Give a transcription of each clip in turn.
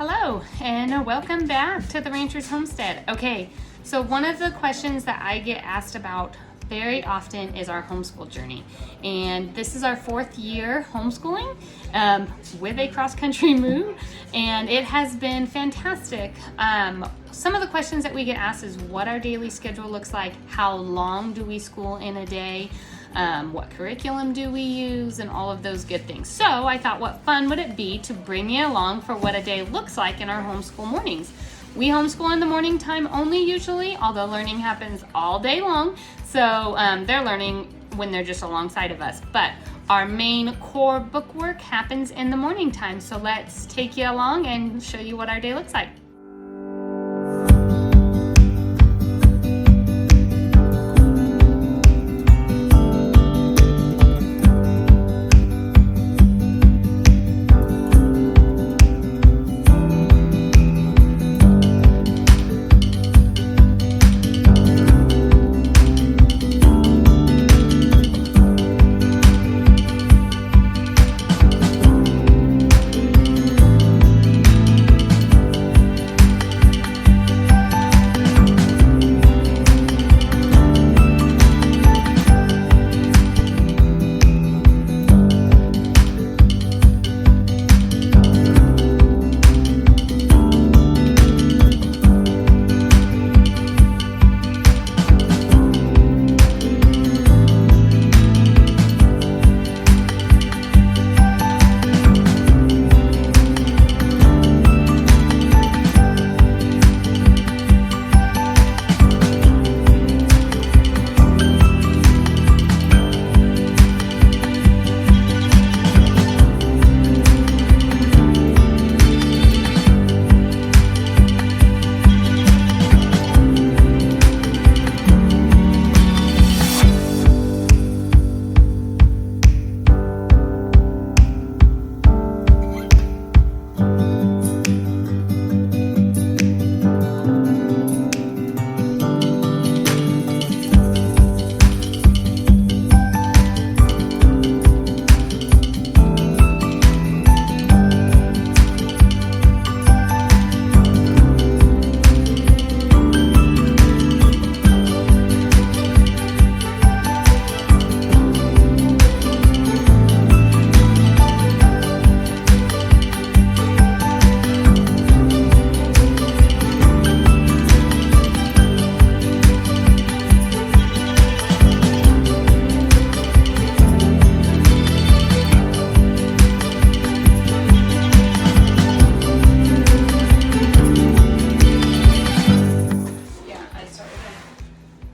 Hello, and welcome back to the Rancher's Homestead. Okay, so one of the questions that I get asked about very often is our homeschool journey. And this is our 4th year homeschooling with a cross-country move, and it has been fantastic. Some of the questions that we get asked is what our daily schedule looks like, how long do we school in a day, what curriculum do we use, and all of those good things. So I thought, what fun would it be to bring you along for what a day looks like in our homeschool mornings. We homeschool in the morning time only usually, although learning happens all day long. So they're learning when they're just alongside of us. But our main core book work happens in the morning time. So let's take you along and show you what our day looks like.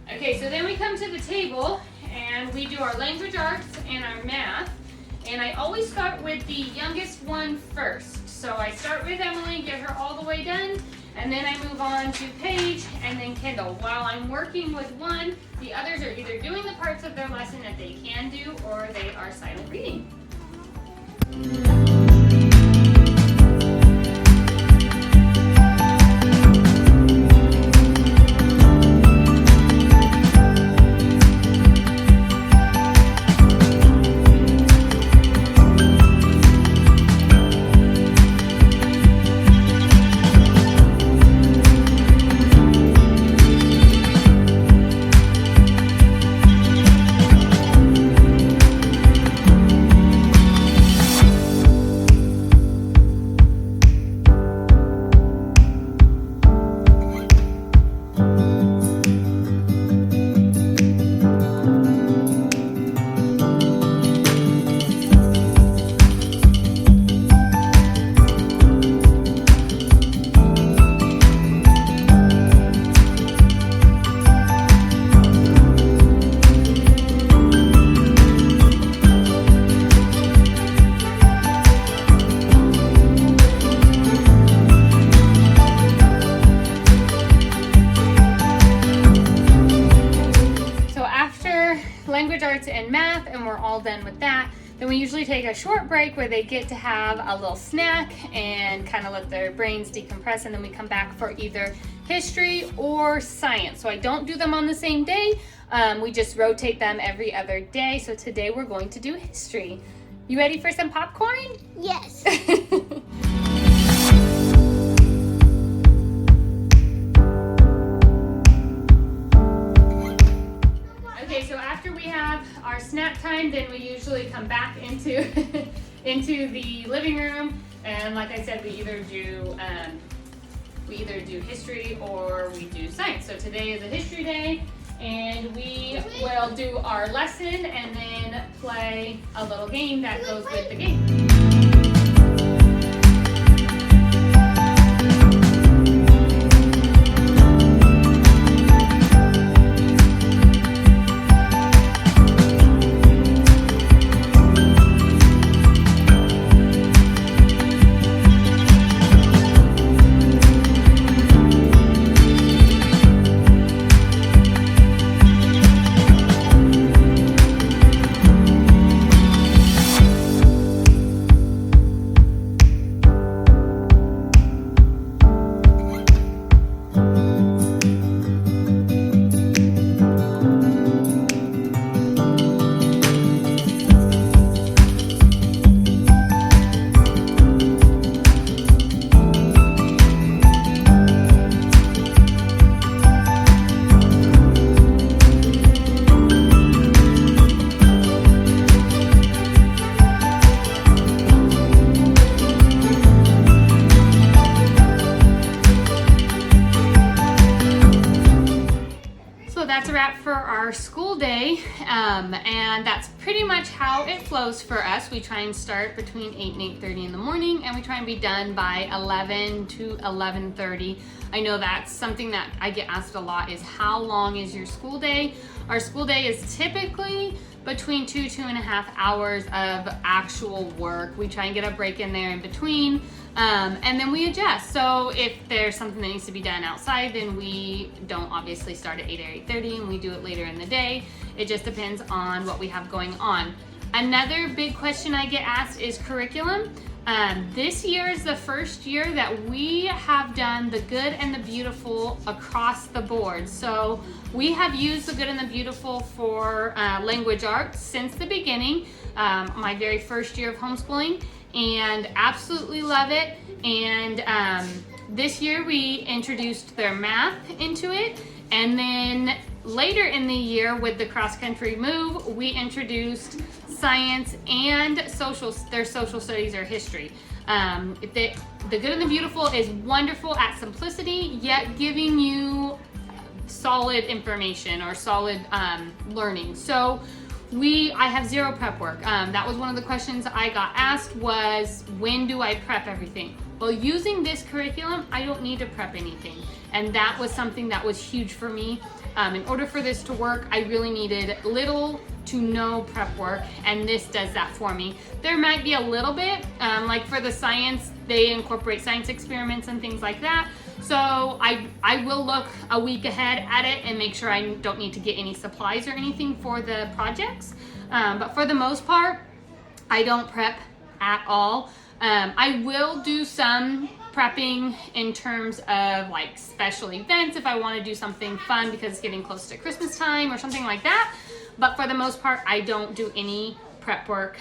Okay, so then we come to the table and we do our language arts and our math. And I always start with the youngest one first. So I start with Emily, get her all the way done, and then I move on to Paige and then Kendall. While I'm working with one, the others are either doing the parts of their lesson that they can do or they are silent reading. Language arts and math, and we're all done with that. Then we usually take a short break where they get to have a little snack and kind of let their brains decompress, and then we come back for either history or science. So I don't do them on the same day. We just rotate them every other day. So today we're going to do history. You ready for some popcorn? Yes. into the living room, and like I said, we either do history or we do science. So today is a history day, and we will do our lesson and then play a little game that goes with the game. That's a wrap for our school day, and that's pretty much how it flows for us. We try and start between 8 and 8:30 in the morning, and we try and be done by 11 to 11:30. I know that's something that I get asked a lot, is how long is your school day? Our school day is typically between 2.5 hours of actual work. We try and get a break in there in between, and then we adjust. So if there's something that needs to be done outside, then we don't obviously start at 8 or 8:30, and we do it later in the day. It just depends on what we have going on. Another big question I get asked is curriculum. This year is the first year that we have done the good and the beautiful across the board. So we have used the good and the beautiful for language arts since the beginning, my very first year of homeschooling, and absolutely love it. And this year we introduced their math into it, and then later in the year with the cross-country move, we introduced science and their social studies or history. The good and the beautiful is wonderful at simplicity, yet giving you solid information or solid learning. So I have zero prep work. That was one of the questions I got asked, was when do I prep everything? Well, using this curriculum, I don't need to prep anything. And that was something that was huge for me. In order for this to work, I really needed little to no prep work, and this does that for me. There might be a little bit, like for the science, they incorporate science experiments and things like that. So I will look a week ahead at it and make sure I don't need to get any supplies or anything for the projects. But for the most part, I don't prep at all. I will do some prepping in terms of like special events if I want to do something fun because it's getting close to Christmas time or something like that. But for the most part, I don't do any prep work.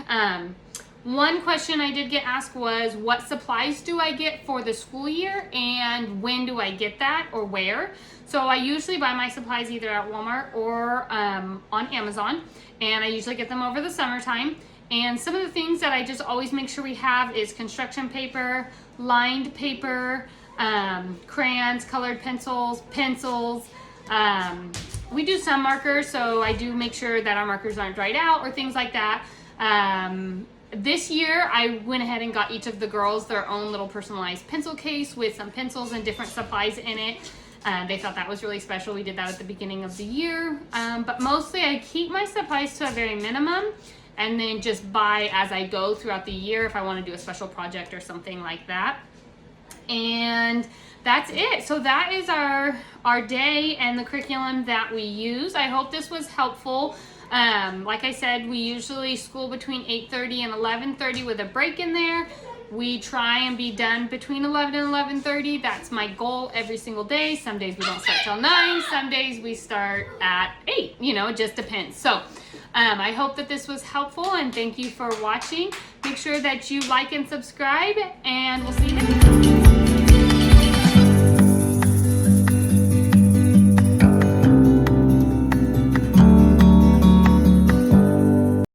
One question I did get asked was, what supplies do I get for the school year and when do I get that or where? So I usually buy my supplies either at Walmart or on Amazon, and I usually get them over the summertime. And some of the things that I just always make sure we have is construction paper, lined paper, crayons, colored pencils. We do some markers, so I do make sure that our markers aren't dried out or things like that. This year, I went ahead and got each of the girls their own little personalized pencil case with some pencils and different supplies in it. They thought that was really special. We did that at the beginning of the year. But mostly I keep my supplies to a very minimum and then just buy as I go throughout the year if I want to do a special project or something like that. And that's it. So that is our day and the curriculum that we use. I hope this was helpful. Like I said, we usually school between 8:30 and 11:30 with a break in there. We try and be done between 11 and 11:30. That's my goal every single day. Some days we don't start till 9. Some days we start at 8. It just depends. So I hope that this was helpful, and thank you for watching. Make sure that you like and subscribe, and we'll see you next time.